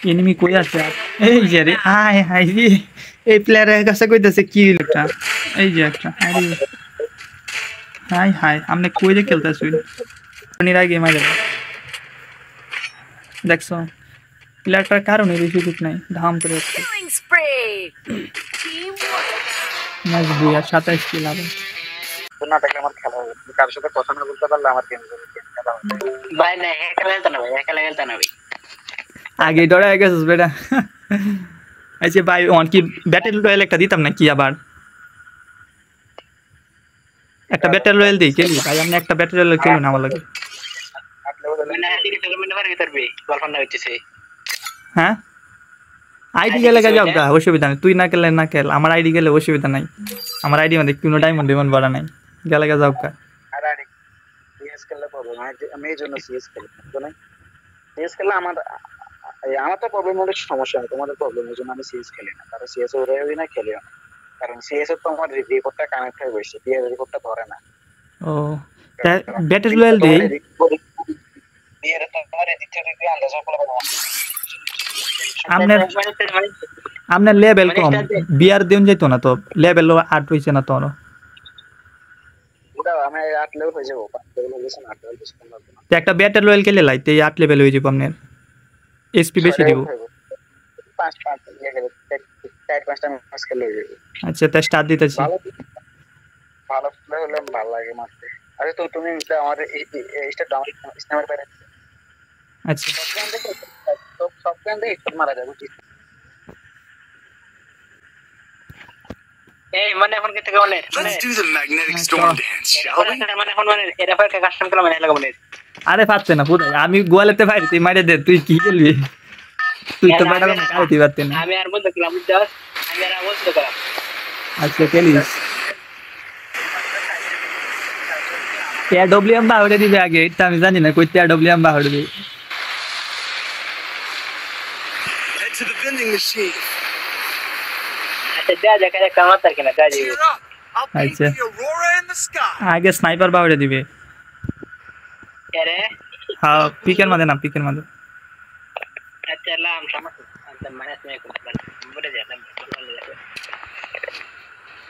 Enemy কই আছে আর এই যে রে হাই হাই রে এই প্লেয়ারের কাছে কইতাছে কি লোকটা এই যে একটা আরে হাই হাই আমনে কই রে খেলতাছুই নির আগে মাইরা দেখছো প্লেয়ারটার কারণে বেশি ঠিক নাই ধাম করে যাচ্ছে ম্যাচ বুয়া 27 কিল হবে না থাকলে আমার খেলা হবে কার সাথে কথা না বলতে পারলে আমার গেম খেলা হবে ভাই না খেলতে না ভাই খেলতে না ভাই আগে ডরা গেছিস বেটা আচ্ছা ভাই অন কি ব্যাটেল রয়্যাল একটা দিতাম না কি আবার একটা ব্যাটেল রয়্যাল দেই খেলি ভাই আমি একটা ব্যাটেল রয়্যাল খেলি না আমার লাগে মানে আইডি টুর্নামেন্ট পারে করবে গলফান না হইছে হ্যাঁ আইডি গেলে যাও গা অসুবিধা নাই তুই না খেললে না খেল আমার আইডি গেলে অসুবিধা নাই আমার আইডি মধ্যে কোনো ডায়মন্ড বাড়া নাই গেলে যাও গা আর আইডি সিএস খেললে প্রবলেম আমি এই জন্য সিএস খেলি না সিএস খেললে আমার তো প্রবলেম হলে সমস্যা হয় তোমাদের প্রবলেম হচ্ছে আমি সিএস খেলি না কারণ সিএস ওরে ওই না খেলি না কারণ সিএস এর তো আমার রিপোর্টটা কানেক্ট হয়ে বসে পিএস রিপোর্টটা ধরে না ও ব্যাটেল রয়্যাল দেই পিএর তো আমার এদিকে থেকে আন্দাজ করে আপনার লেভেল কম বিয়ার দেন যাইতো না তো লেভেল 8 হইছে না তো ওটা আমি 8 লেভেল হয়ে যাব 5 লেভেল হয়ে গেছে 8 লেভেল বেশি কম লাগবে না একটা ব্যাটেল রয়্যাল খেলে লাইতে 8 লেভেল হয়ে যাব আপনার এসপি বেশি দিব 5 ইয়ে গেলে 4-5টা ম্যাচ খেলে হয়ে যাবে আচ্ছা তা স্টার্ট দিতেছি ভালো প্লে হলে ভালো লাগে মারতে আরে তো তুমি আমার এইটা ডাউন স্ন্যাপার পারে আচ্ছা সব গান দেখে হিট মারা যাবে এই মানে এখন কেটে গেল Let's do the magnetic storm dance, shall we? মানে এখন মানে এরা পরে কাস্টম খেলা মানে লাগা বলে আরে পারতে না পুরো আমি গোয়ালেতে ভাই তুই মাইরে দে তুই কি খেলবি তুই তো বাইরে না কালতি পারতে না আমি আর বলতে গেলাম জাস আমি আর বলতে গেলাম আচ্ছা খেলিস ডব্লিউএম বাহুড়ে দিবে আগে এটা আমি জানি না কই ডব্লিউএম বাহুড়ে দিবে Head to the vending machine. আচ্ছা যা যা করে কাম করতে কিনা যা যাই I'll paint আচ্ছা the aurora in the sky. আগে স্নাইপার বাহুড়ে দিবে আরে হ্যাঁ পিকের মধ্যে না পিকের মধ্যে আচ্ছা লাম সমস্যা আচ্ছা মানে তুমি বলে যা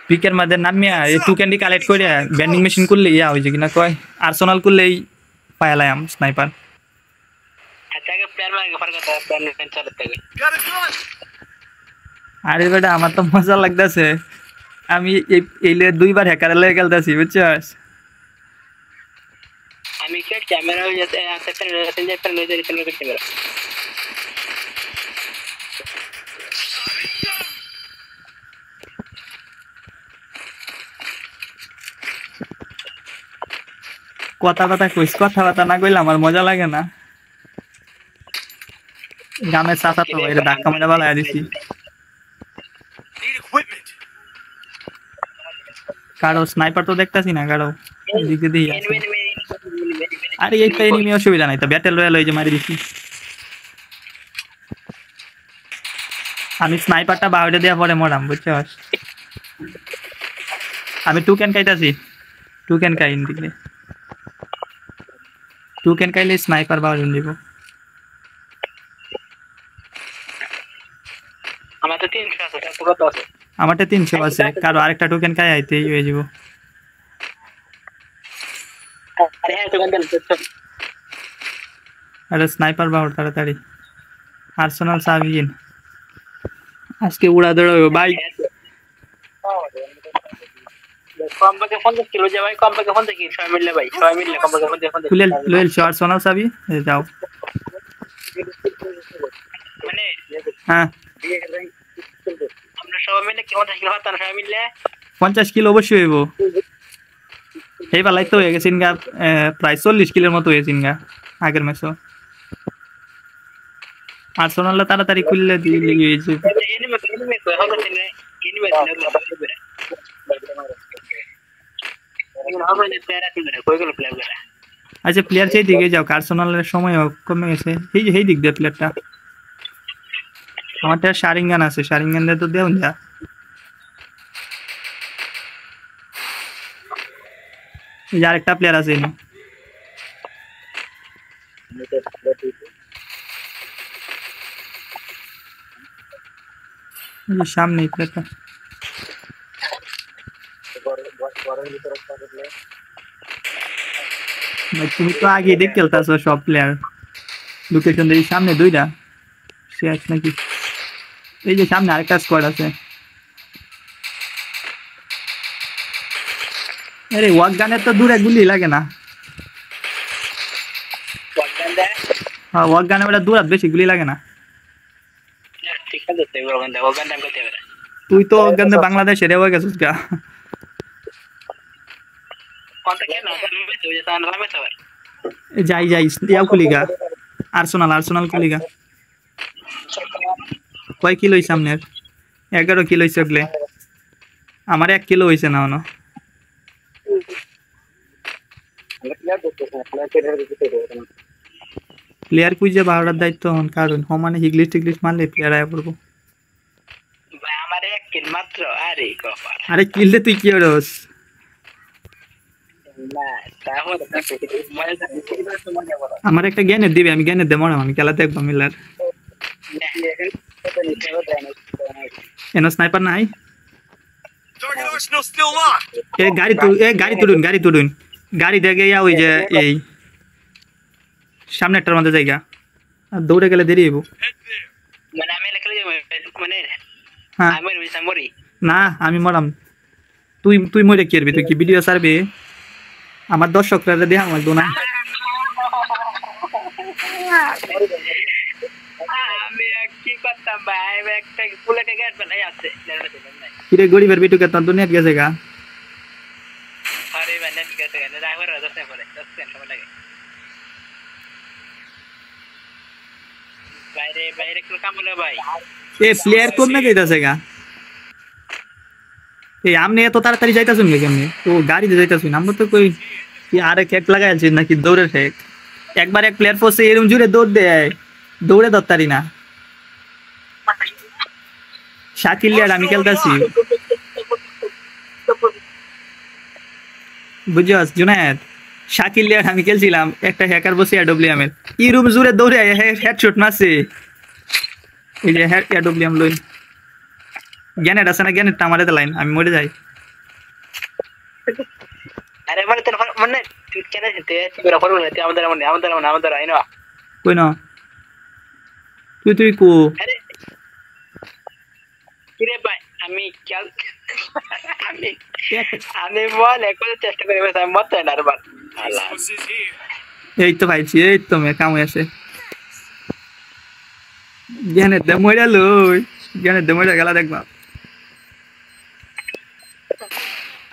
পিকের মধ্যে নামিয়া এই টু ক্যান্ডি কালেক্ট করে ভেন্ডিং মেশিন করলে ইয়া হইছে কিনা কয় আর্সেনাল করলেই পায়ালাম স্নাইপার আচ্ছা আগে প্লেয়ার মার্কে ফার কথা প্লেয়ার চালাতে হবে Got a gun. আরে বেটা আমার তো মজা লাগতেছে আমি এই লে দুইবার হ্যাকার লাগে খেলতেছি বুঝছস আমি কি ক্যামেরা যেতে আছে প্যানেল প্যানেল যে প্যানেল ক্যামেরা কথা কইস কথা না কইলে আমার মজা লাগে না গ্রামের চাচা তো এটা ধাক্কা মেরে বালায় দিছি Need equipment. কারো স্নাইপার তো দেখতাছি না কারো দিকে দিয়ে আছে আরে এই তো এনিমি অসুবিধা নাই তো ব্যাটেল রয়্যাল হই যে মারি দিছি আমি স্নাইপারটা বাউডে দেয়া পরে মরাম বুঝছস আমি টু ক্যান খাইতাছি টু ক্যান খাই ইনদিকে টু ক্যান খাইলে স্নাইপার বাউডে দিব আমার তো 300 আছে পুরো তো আছে আমারটা 300 আছে কারো আরেকটা টোকেন খাই আইতেই হয়ে যাব আরে হ্যাঁ টোকেন দেন আরে স্নাইপার বাউড তাড়াতাড়ি আর্সেনাল সাবিন আজকে উড়া দৌড়াবে ভাই কমপক্ষে 50 কিলো যাবে কমপক্ষে 50 কি সবাই মিললে ভাই সবাই মিললে কমপক্ষে 50 তুলে লয়েল শর্ট সোনাল সাবি যাও মানে হ্যাঁ আমরা সবাই মিলে কি 50 কিলো হাতান সবাই মিললে 50 কিলো অবশ্যই হইব এই বেলায় তো হয়ে গেছে ইনগা প্রায় 40 কিলোর মতো হয়েছে ইনগা আগের ম্যাচও আর্সেনাল তাড়াতাড়ি খুললে দিয়ে গিয়েছে এনিমি কই হবে না এনিমি আচ্ছা প্লেয়ার সেই দিকে যাও আর্সেনালের সময় কমে গেছে এই দিক দিয়ে প্লেয়ারটা আমারটা শারিঙ্গান আছে শারিঙ্গান দিয়ে তো দেউন যা এই যে আরেকটা প্লেয়ার আছে এনে এই যে সামনেই প্লেয়ারটা। ঘরের ভিতরে একটা দেখলে ভাই তুমি তো আগে দেখ খেলতেছো সব প্লেয়ার। লোকেশন দেখি সামনে দুইটা শেষ নাকি? এই যে সামনে আরেকটা স্কোয়াড আছে। আরে ওয়াক গানের তো দূরে গুলি লাগে না। হ্যাঁ ওয়াক গানে ওটা দূরাত বেশি গুলি লাগে না। ঠিক আছে তো ওখান টাইম করতে পারে। তুই তো ওয়াক গানে বাংলাদেশে রে হয়ে গেছিস গা। কোনটা কেন ওই যে তার নামে তো যাই যাই ইয়াও কুলিগা আর্সেনাল কুলিগা। কয় কিলো হইছে সামনের? 11 কিলো হইছে ওগুলো। আমার 1 কিলো হইছে না অন। প্লেয়ার কুইজে 12টার দায়িত্ব হন কারণ সমানে হিগলিশ টিগলিশ মারলে প্লেয়ার আয়া পড়বো। ভাই আমার এক কিল মাত্র। আরে কপাল। আরে কিললে তুই কি হরস? না তাহলে আমার একটা জ্ঞানের দিবে, আমি জ্ঞানের দেবো না, আমি খেলা দেখবো মিলার। এনো স্নাইপার নাই? Target arsenal still locked. গাড়ি তুলুন গাড়ি দেখে ইয়া ওই যে এই সামনে একটার মধ্যে জায়গা আর দৌড়ে গেলে দেরি হইব। Head there. মানে আমি লেখা যাবো মানে হ্যাঁ আমি মরি না আমি মরাম। তুই মরে কি করবি? তুই কি ভিডিও ছাড়বি? আমার দর্শকরা দেখা লাগবো না? আমি কি করতাম ভাই একটা পুলেটে গ্যাস বানাই আছে কিরে গরিবের বিটুকে তোর দুনিয়াত গেছে গা। আরে ভাই নেট গেছে না ড্রাইভার 10 সেকেন্ড পরে 10 সেকেন্ড সময় লাগে বাইরে একটু কাম হলো ভাই। এ প্লেয়ার কমে যাইতাছে গা। এই আমনে এত তাড়াতাড়ি যাইতাছুন কেমনে? তো গাড়িতে যাইতাছুন, আমরা তো কই কি আরে কেক লাগাই আছি নাকি দৌড়ের ঠেক। একবার এক প্লেয়ার ফোর্সে এরকম জুড়ে দৌড় দেয়, দৌড়ে ধরতারি না। শাকিল লিয়ার আমি খেলতেছি বুঝছস জুনায়েদ? শাকিল লিয়ার আমি খেলছিলাম, একটা হ্যাকার বসে এডব্লিউএম এর ই রুম জুড়ে দৌড়ে হেডশট মারছে। এই যে এডব্লিউএম লই গ্যানেট আছে না, গ্যানেটটা আমারে লাইন আমি মরে যাই। আরে মানে তোর মানে তুই কেন যেতে তোরা ফলো নিতে আমাদের আইনো কই না তুই কো? আরে কিরে ভাই আমি কাল আমি বল একবার চেষ্টা করি ভাই আমি মত না আরবার আল্লাহ This is here. এই তো ভাইছি, এই তো মে কাম হইছে। গ্যানেট দে মরে লই, গ্যানেট দে মরে গেলা দেখবা।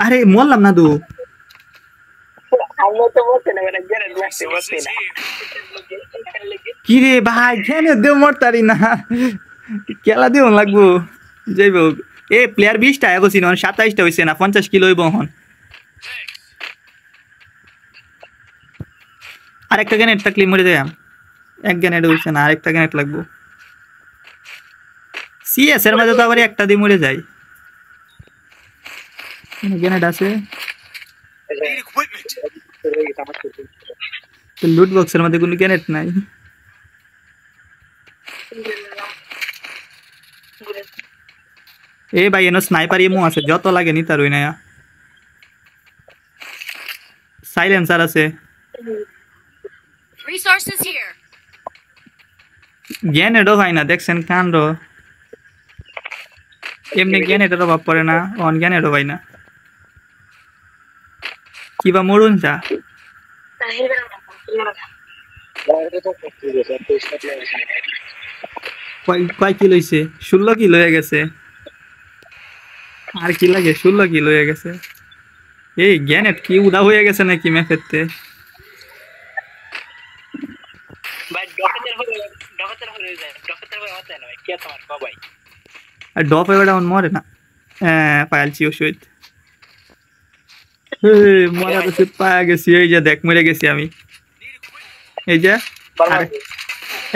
আরে মরলাম না তো। আমি তো বলতে না মানে গেরে লাগতে This বলতে is না here. কি রে ভাই গ্যানেট দে মরতারি না, খেলা দিও লাগবো যাইব। এ প্লেয়ার 20টা এবছিন 27টা হইছে না, 50 কিলো হইব হন। আরেকটা গ্যানেট থাকলে মরে যাই। এক গ্যানেট হইছে না, আরেকটা গ্যানেট লাগবো। সিএস এর মধ্যে তো আবার একটা দিয়ে মরে যায়। গ্যানেট আছে Need equipment. লুট বক্সের মধ্যে কোনো গ্যানেট নাই। এ ভাই এনো স্নাইপার ইমো আছে, যত লাগে নি তার ওই না। সাইলেন্সার আছে, Resources here. গ্যানেটও হয় না দেখছেন কাণ্ড। এমনি গ্যানেটের অভাব পড়ে না, অন গ্যানেটও হয় না। কিবা মরুন যা কয় কিলো হইছে? 16 কিলো হয়ে গেছে। আর কি লাগে? 16 কিলো হয়ে গেছে। এই গ্যানেট কি উদা হয়ে গেছে নাকি ম্যাপেতে? ভাই ডফাতের হয়ে যায় হতে না ভাই কি তোমার কো ভাই আর ডপ এবার অন মরে না। হ্যাঁ পাইলছি ওষুধ। মরা তো পায়া গেছি, এই যে দেখ মরে গেছি আমি। এই যে আরে,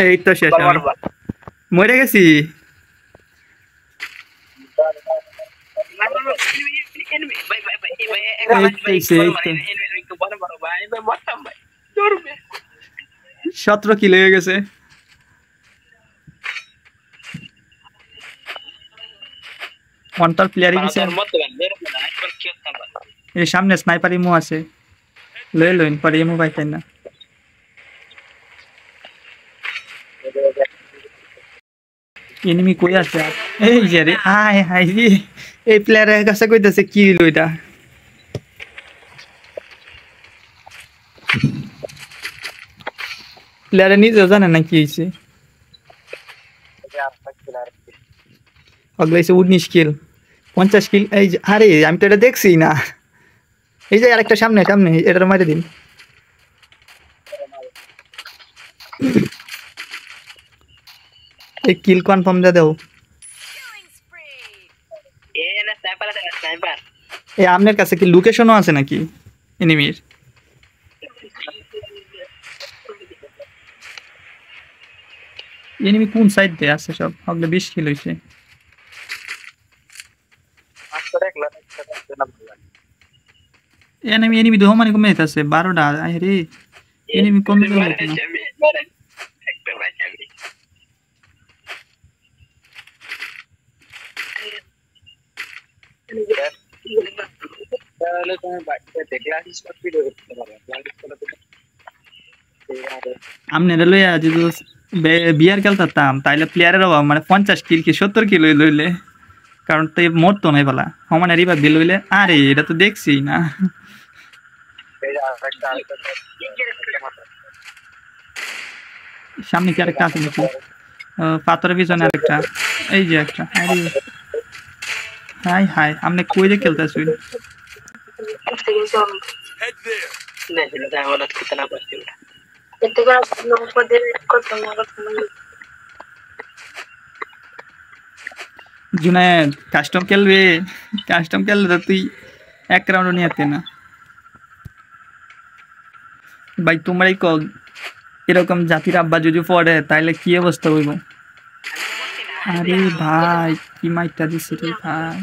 এই তো শেষ, আমি মরে গেছি। ভাই 17 কিলো হয়ে গেছে। অন্তর প্লেয়ারই দিছে এই সামনে স্নাইপার ইমো আছে লইন পরে ইমো পাইতেন না এনিমি কই আছে আর এই যে রে আয় হাই রে এই প্লেয়ারের কাছে কইতাছে কি হইলো এটা প্লেয়ারে নিজেও জানে না কি হয়েছে অগলাইছে 19 কিল 50 কিল এই যে আরে আমি তো এটা দেখছি না এই যে আরেকটা সামনে সামনে এটার মাইরে দিন এই কিল কনফার্ম দে দাও এই আপনার কাছে কি লোকেশনও আছে নাকি এনিমির এনিমি কোন সাইড দিয়ে আছে সব হগলে 20 কিল হইছে এনিমি দো মানে কমে আছে 12টা আই রে এনিমি কমে গেল তাহলে তুমি বাড়িতে ক্লাস স্টার্ট ভিডিও করতে পারো ক্লাস করতে আমনে লইয়া যদি বিয়ার খেলতাম তাইলে প্লেয়ারের অভাব মানে 50 কিল কি 70 কিল লইলে কারণ তো মরতো নাই বলা সমানে রিভাইভ দিল লইলে আরে এটা তো দেখছি না সামনে কি আরেকটা আছে নাকি পাথরের পিছনে আরেকটা এই যে একটা আরে হাই হাই আমনে কই যে খেলতাছুই Head there. जुनायद কাস্টম খেলবে কাস্টম খেললে তো তুই এক রাউন্ড নিয়ে আতে না ভাই তোমরাই কল এরকম জাতির আব্বা যদি পড়ে তাইলে কি অবস্থা হইব আরে ভাই কি মাইটা দিছিস রে ভাই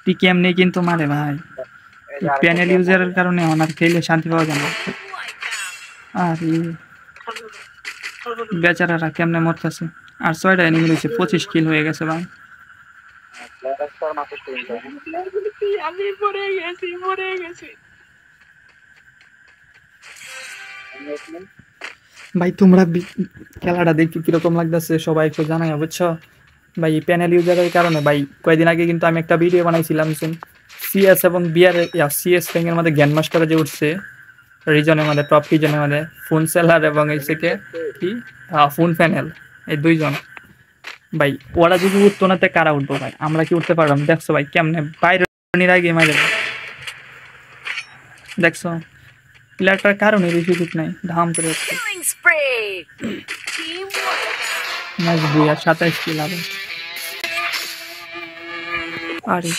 তুই কেমনে কিন্তু মারে ভাই প্যানেল ইউজারের কারণে অনার খেলে শান্তি পাওয়া যায় না আরে বেচারারা কেমনে মরতেছে আর 6টা এনিমি রয়েছে 25 কিল হয়ে গেছে ভাই আমি মরে গেছি ভাই তোমরা খেলাটা দেখি কিরকম লাগতেছে সবাই একটু জানাই বুঝছো ভাই প্যানেল ইউজারের কারণে ভাই কয়েকদিন আগে কিন্তু আমি একটা ভিডিও বানাইছিলাম সিএস এবং বিআর সিএস র্যাঙ্কের মধ্যে গ্র্যান্ড মাস্টারে যে উঠছে রিজনের মধ্যে টপ রিজনের মধ্যে ফোন সেলার এবং এই থেকে কি ফোন প্যানেল এই দুইজন ভাই ওরা যদি উঠতো না তে কারা উঠবো ভাই আমরা কি উঠতে পারলাম দেখছো ভাই কেমনে বাইরে আগে মাইরে দেখছো প্লেয়ারটার কারণে বেশি ঠিক নাই ধাম করে ম্যাচ 2 আর 27 কিল হবে আরে